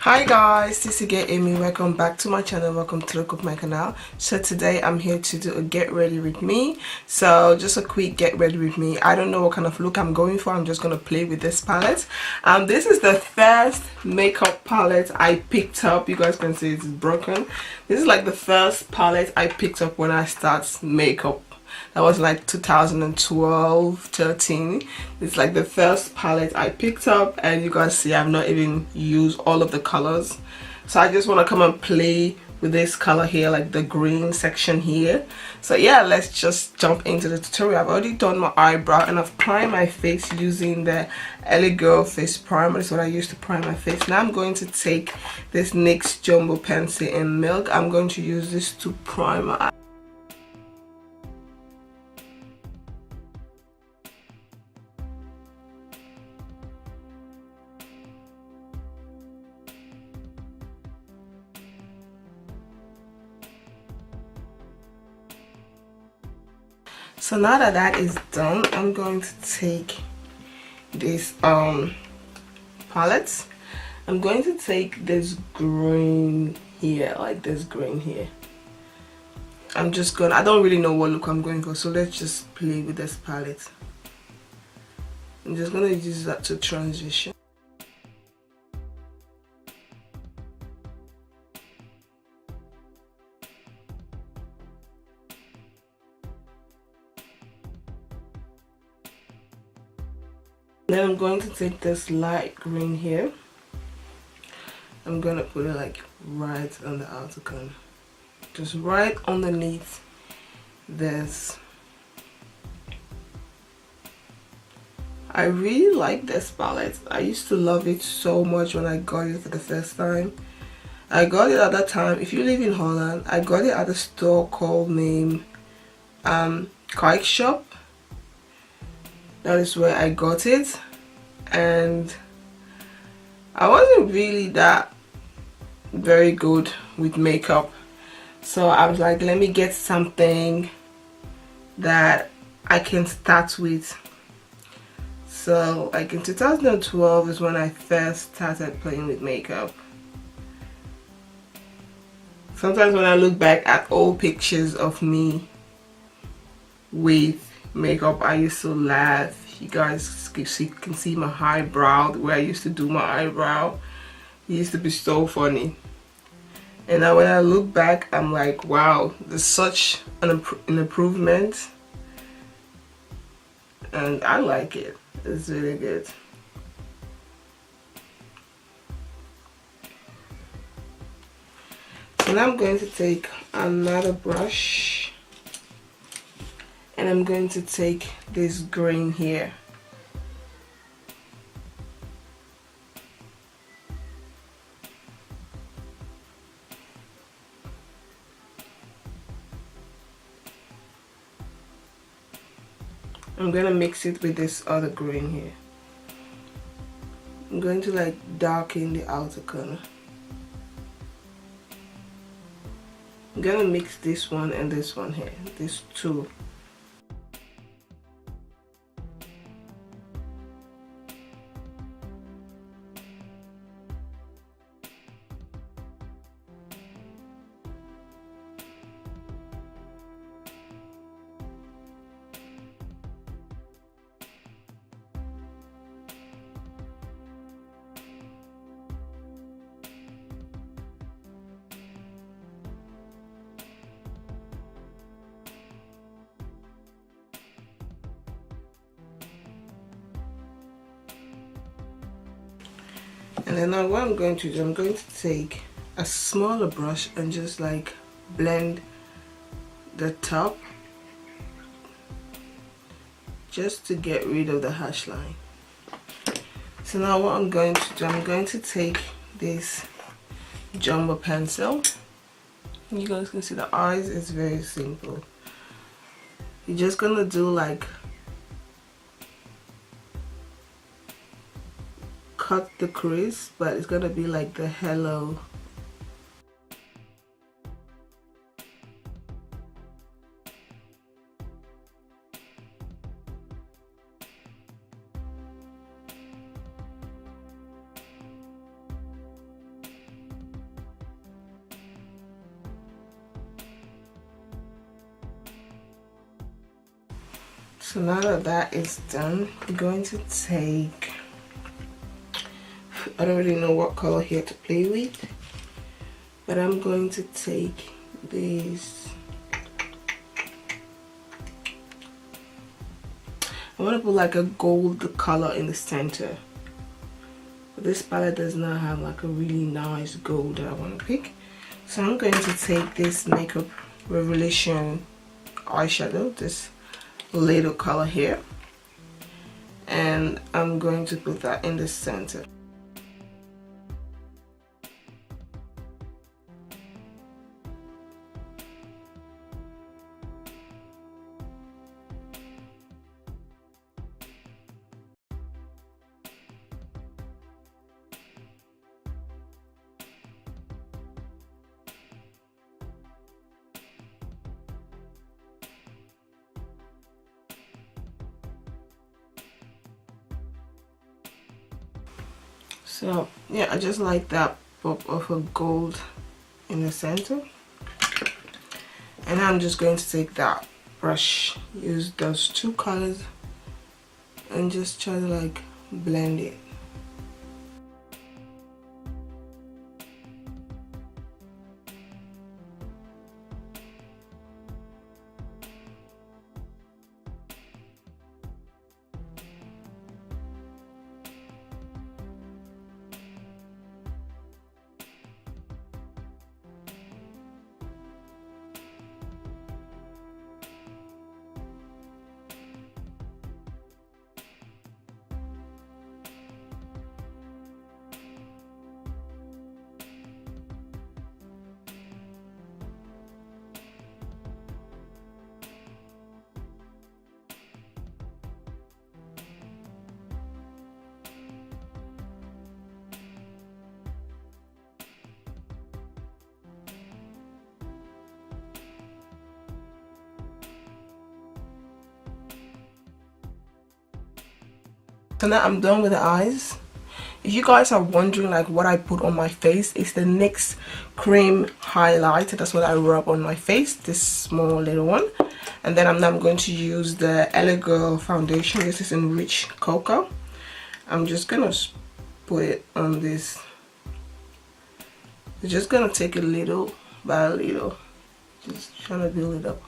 Hi guys, this is again Amy. Welcome back to my channel. Welcome to look up my canal. So today I'm here to do a get ready with me. So just a quick get ready with me. I don't know what kind of look I'm going for. I'm just gonna play with this palette. This is the first makeup palette I picked up. You guys can see it's broken. This is like the first palette I picked up when I start makeup. That was like 2012, 13. It's like the first palette I picked up, and you guys see I've not even used all of the colors. So I just want to come and play with this color here, like the green section here. So yeah, let's just jump into the tutorial. I've already done my eyebrow and I've primed my face using the LA Girl face primer. That's what I use to prime my face. Now I'm going to take this NYX Jumbo Pencil in Milk. I'm going to use this to prime my eye. So now that that is done, I'm going to take this palette. I'm going to take this green here, like this green here. I don't really know what look I'm going for, so let's just play with this palette. I'm just going to use that to transition. Then I'm going to take this light green here. I'm going to put it like right on the outer corner. Just right underneath this. I really like this palette. I used to love it so much when I got it for the first time. I got it at that time, if you live in Holland, I got it at a store called named Kijk Shop. That is where I got it, and I wasn't really that very good with makeup, so I was like, let me get something that I can start with. So like in 2012 is when I first started playing with makeup. Sometimes when I look back at old pictures of me with makeup, I used to laugh. You guys can see my eyebrow, where I used to do my eyebrow. It used to be so funny. And now when I look back, I'm like, wow, there's such an improvement, and I like it. It's really good. So now I'm going to take another brush, and I'm going to take this green here. I'm going to mix it with this other green here. I'm going to like darken the outer corner. I'm going to mix this one and this one here, these two. And then now what I'm going to do, I'm going to take a smaller brush and just like blend the top, just to get rid of the harsh line. So now what I'm going to do, I'm going to take this jumbo pencil. You guys can see the eyes is very simple. You're just gonna do like cut the crease, but it's gonna be like the hello. So now that that is done, we're going to take, I don't really know what color here to play with, but I'm going to take this. I want to put like a gold color in the center. But this palette does not have like a really nice gold that I want to pick. So I'm going to take this Makeup Revolution eyeshadow, this little color here, and I'm going to put that in the center. So yeah, I just like that pop of a gold in the center, and I'm just going to take that brush, use those two colors, and just try to like blend it. So now I'm done with the eyes. If you guys are wondering like what I put on my face, it's the NYX cream highlighter. That's what I rub on my face, this small little one. And then I'm going to use the Elegirl foundation. This is in Rich Cocoa. I'm just gonna put it on this. It's just gonna take a little by a little, just trying to build it up.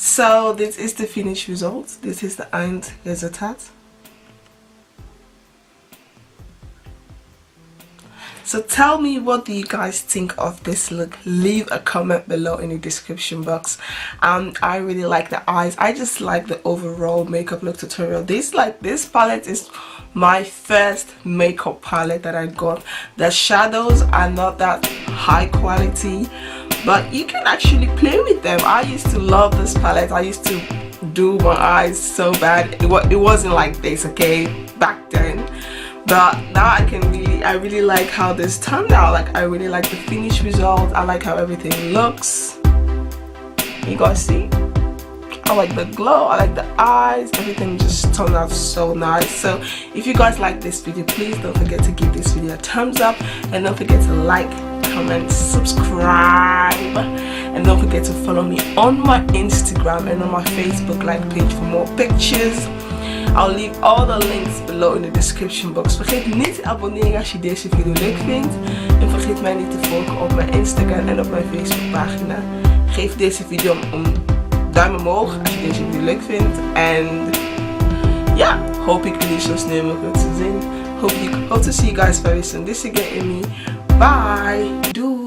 So this is the finished result. This is the Endresultat. So tell me, what do you guys think of this look? Leave a comment below in the description box. I really like the eyes. I just like the overall makeup look tutorial. This palette is my first makeup palette that I got. The shadows are not that high quality, but you can actually play with them. I used to love this palette. I used to do my eyes so bad. It wasn't like this, okay, back then. But now I really like how this turned out. Like, I really like the finished result. I like how everything looks. You guys see? I like the glow, I like the eyes, everything just turned out so nice. So if you guys like this video, please don't forget to give this video a thumbs up, and don't forget to like, comment, subscribe, and don't forget to follow me on my Instagram and on my Facebook like page for more pictures. I'll leave all the links below in the description box. Vergeet niet te abonneren als je deze video leuk vindt. En vergeet mij niet te volgen op mijn Instagram en op mijn Facebook pagina. Geef deze video een duim omhoog als je deze video leuk vindt. En ja, hoop ik jullie zo snel mogelijk te zien. Hope to see you guys very soon. This is again Amy. Bye. Doei.